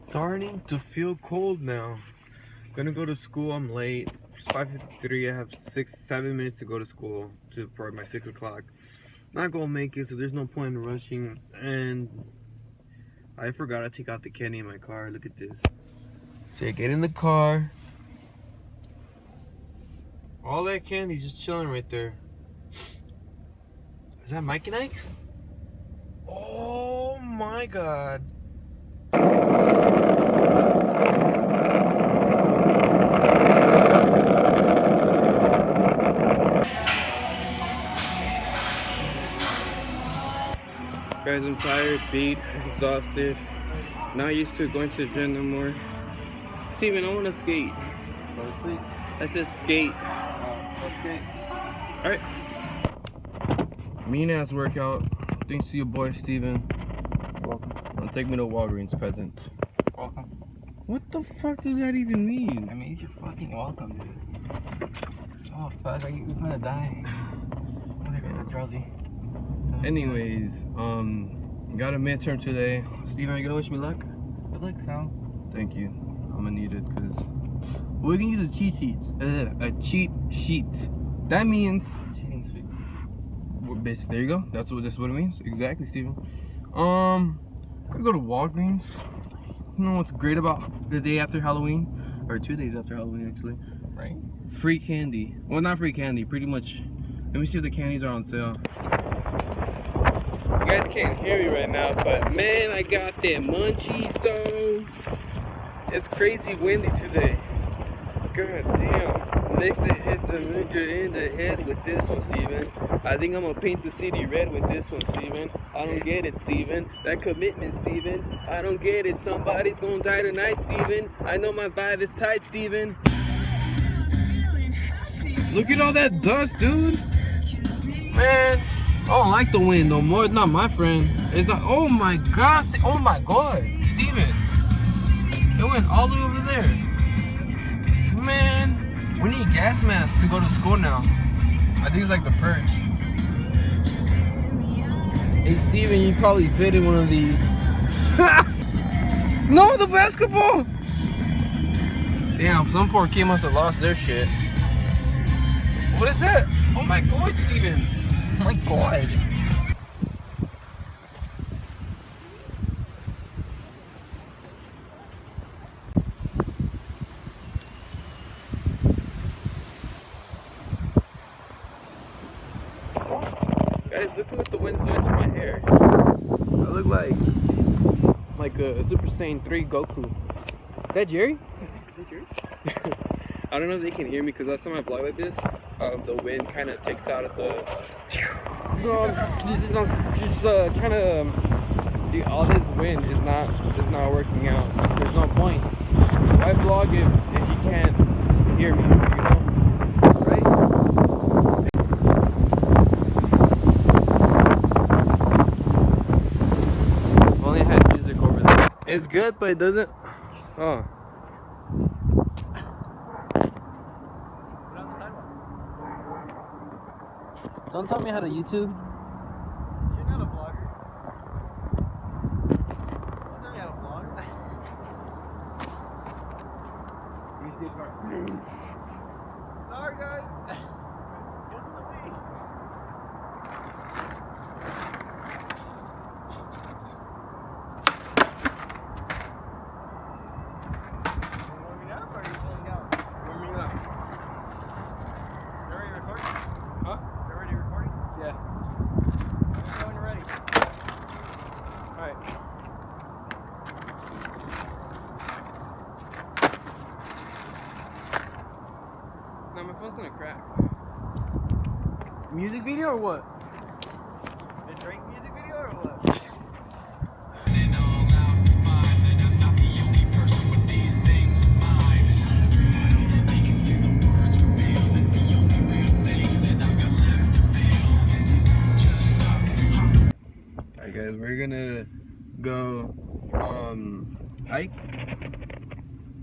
starting to feel cold now. Gonna go to school. I'm late. It's 5:53. I have 7 minutes to go to school for my 6 o'clock. Not gonna make it, so there's no point in rushing. And I forgot to take out the candy in my car. Look at this. So I get in the car. All that candy just chilling right there. Is that Mike and Ike's? Oh my god. Guys, I'm tired, beat, exhausted. Not used to going to the gym no more. Steven, I want to skate. I said skate. Let's skate. Alright. Mean ass workout. Thanks to your boy Steven. Welcome. Take me to Walgreens present. Welcome. What the fuck does that even mean? I mean, you're fucking welcome, dude. Oh fuck, you're gonna die. Oh, there goes the drowsy. Anyways, got a midterm today. Steven, are you gonna wish me luck? Good luck, Sal. Thank you. I'm gonna need it because we can use a cheat sheet. A cheat sheet. That means Cheating sheet. basically, there you go. That's what it means. Exactly, Steven. Gonna go to Walgreens. You know what's great about the day after Halloween, or 2 days after Halloween, actually? Right. Free candy. Well, not free candy. Pretty much. Let me see if the candies are on sale. You guys can't hear me right now, but man, I got that munchies though. It's crazy windy today. God damn. Next it hits a nigga in the head with this one, Steven. I think I'm gonna paint the city red with this one, Steven. I don't get it, Steven. That commitment, Steven. I don't get it. Somebody's gonna die tonight, Steven. I know my vibe is tight, Steven. Look at all that dust, dude. Man, I don't like the wind no more. It's not my friend. It's not. Oh my god. Oh my god. Steven. It went all the way over there. Man, we need gas masks to go to school now. I think it's like the purge. Hey Steven, you probably fit in one of these. No, the basketball! Damn, some poor kid must have lost their shit. What is that? Oh my god, Steven! Oh my god! Guys, look what the wind's doing to my hair. I look like a Super Saiyan 3 Goku. Is that Jerry? Is that Jerry? I don't know if they can hear me because last time I vlog like this, the wind kind of takes out of the. So this is just trying to see all this wind is not working out. There's no point. Why vlog if you can't hear me? You know, right? If only I had music over there. It's good, but it doesn't. Oh. Don't tell me how to YouTube. You're not a vlogger. Don't tell me how to vlog. You see a car. Sorry, guys. Get in the way. Warming up or are you chilling out? Warming up. You're already recording? Huh? You're already recording? Yeah. Let me know when you're ready. Alright. Now my phone's gonna crack. Music video or what? The Drake music video or what? Alright guys, we're gonna go hike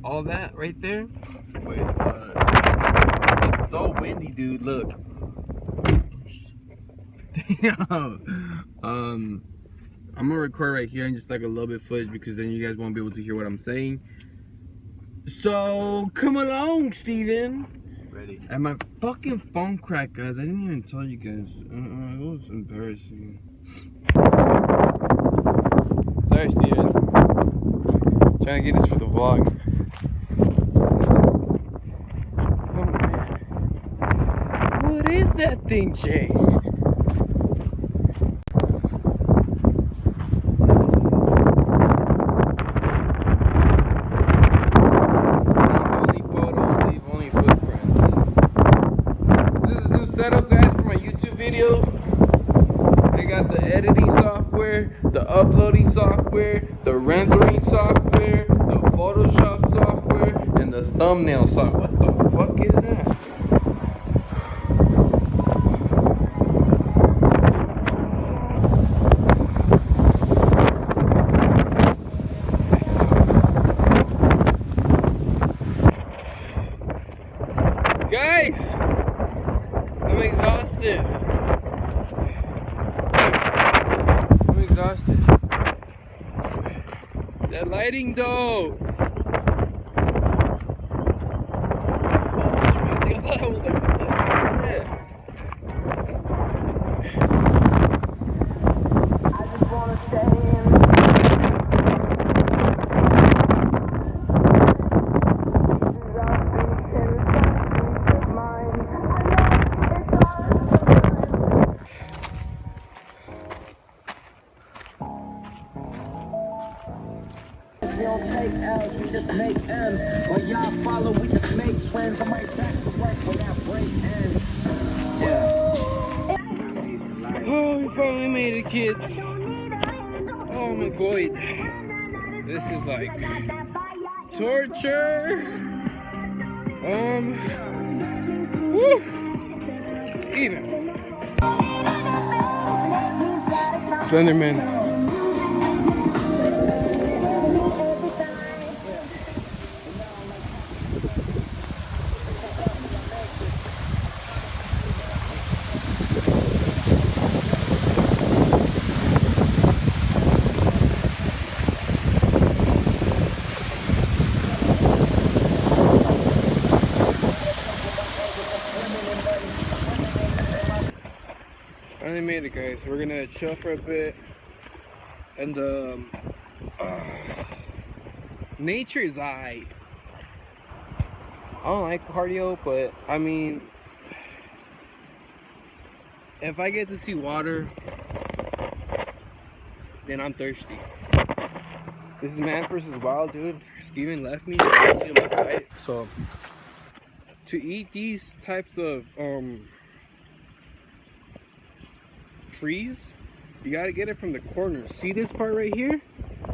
all that right there with it's so windy, dude. Look. Damn. I'm gonna record right here and just like a little bit of footage because then you guys won't be able to hear what I'm saying. So come along, Steven. Ready. And my fucking phone cracked, guys. I didn't even tell you guys. It was embarrassing. Sorry, Steven. Trying to get this for the vlog. Oh man. What is that thing, Jay? Setup, guys, for my YouTube videos. I got the editing software, the uploading software, the rendering software, the Photoshop software, and the thumbnail software. What the fuck is that? Guys, I'm exhausted. I'm exhausted. That lighting though. I thought I was like, what the heck is that? I just wanna stay in. We don't take L's, we just make M's. While y'all follow, we just make friends. I'm right back to work when that break ends. Yeah. Oh, we finally made it, kids. Oh my god. This is like torture. Woo. Even. Slenderman. Finally made it, guys. We're gonna chill for a bit, and nature is I don't like cardio, but I mean, if I get to see water, then I'm thirsty. This is man versus wild, dude. Steven left me. I see him outside. So to eat these types of trees, you gotta get it from the corner. See this part right here?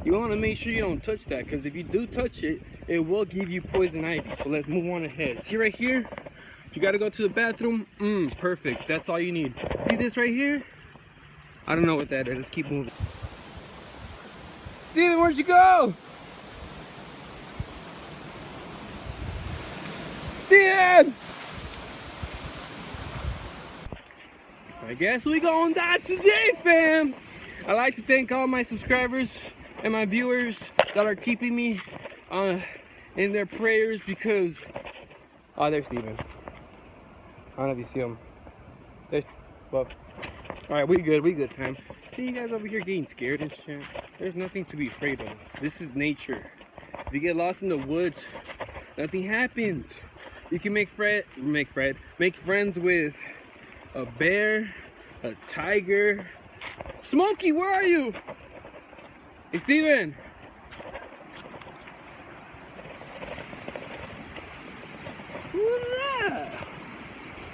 You want to make sure you don't touch that, because if you do touch it, it will give you poison ivy. So let's move on ahead. See right here? If you gotta go to the bathroom, perfect. That's all you need. See this right here? I don't know what that is. Let's keep moving. Steven, where'd you go? Steven! I guess we gonna die today, fam. I'd like to thank all my subscribers and my viewers that are keeping me in their prayers, because there's Steven. I don't know if you see him. There's, well, all right, we good, fam. See you guys over here getting scared and shit. There's nothing to be afraid of. This is nature. If you get lost in the woods, nothing happens. You can make friends with a bear, a tiger. Smokey, where are you? Hey, Steven. Who's that?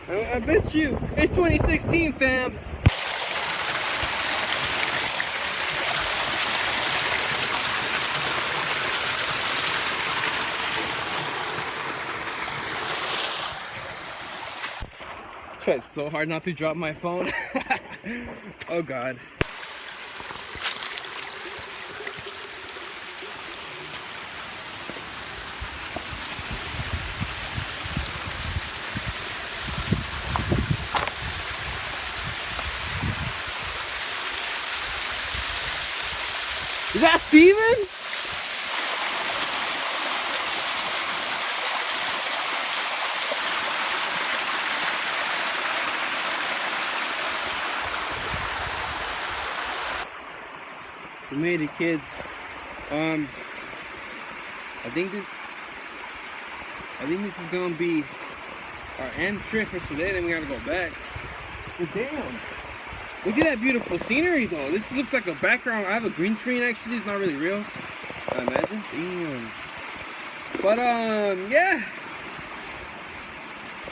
I bet you. It's 2016, fam. Tried so hard not to drop my phone. Oh God. that Steven? We made it, kids. I think this is gonna be our end trip for today. Then we gotta go back. But damn, look at that beautiful scenery though. This looks like a background. I have a green screen actually. It's not really real. I imagine. Damn. But yeah.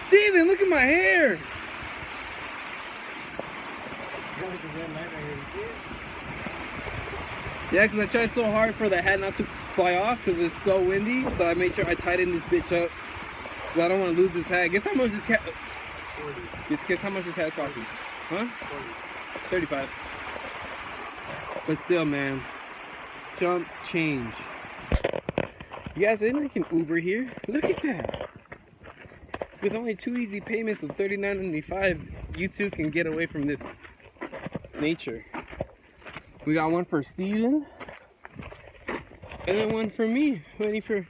Steven, look at my hair. Yeah, because I tried so hard for the hat not to fly off because it's so windy. So I made sure I tightened this bitch up. Because I don't want to lose this hat. Guess how much this cat... 40. Guess how much this hat's costing? Huh? 40. 35. But still, man. Jump change. You guys didn't make an Uber here? Look at that. With only 2 easy payments of $39.95, you two can get away from this nature. We got one for Steven, and then one for me, waiting for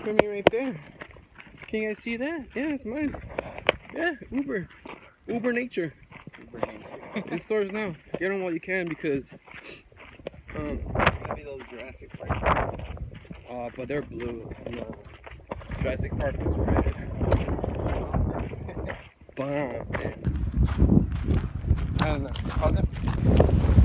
me right there. Can you guys see that? Yeah, it's mine. Yeah, Uber nature. Uber nature. In stores now. Get them while you can because Maybe those Jurassic Park. but they're blue. No. Jurassic Park was red. Bomb. I don't know. Pause it.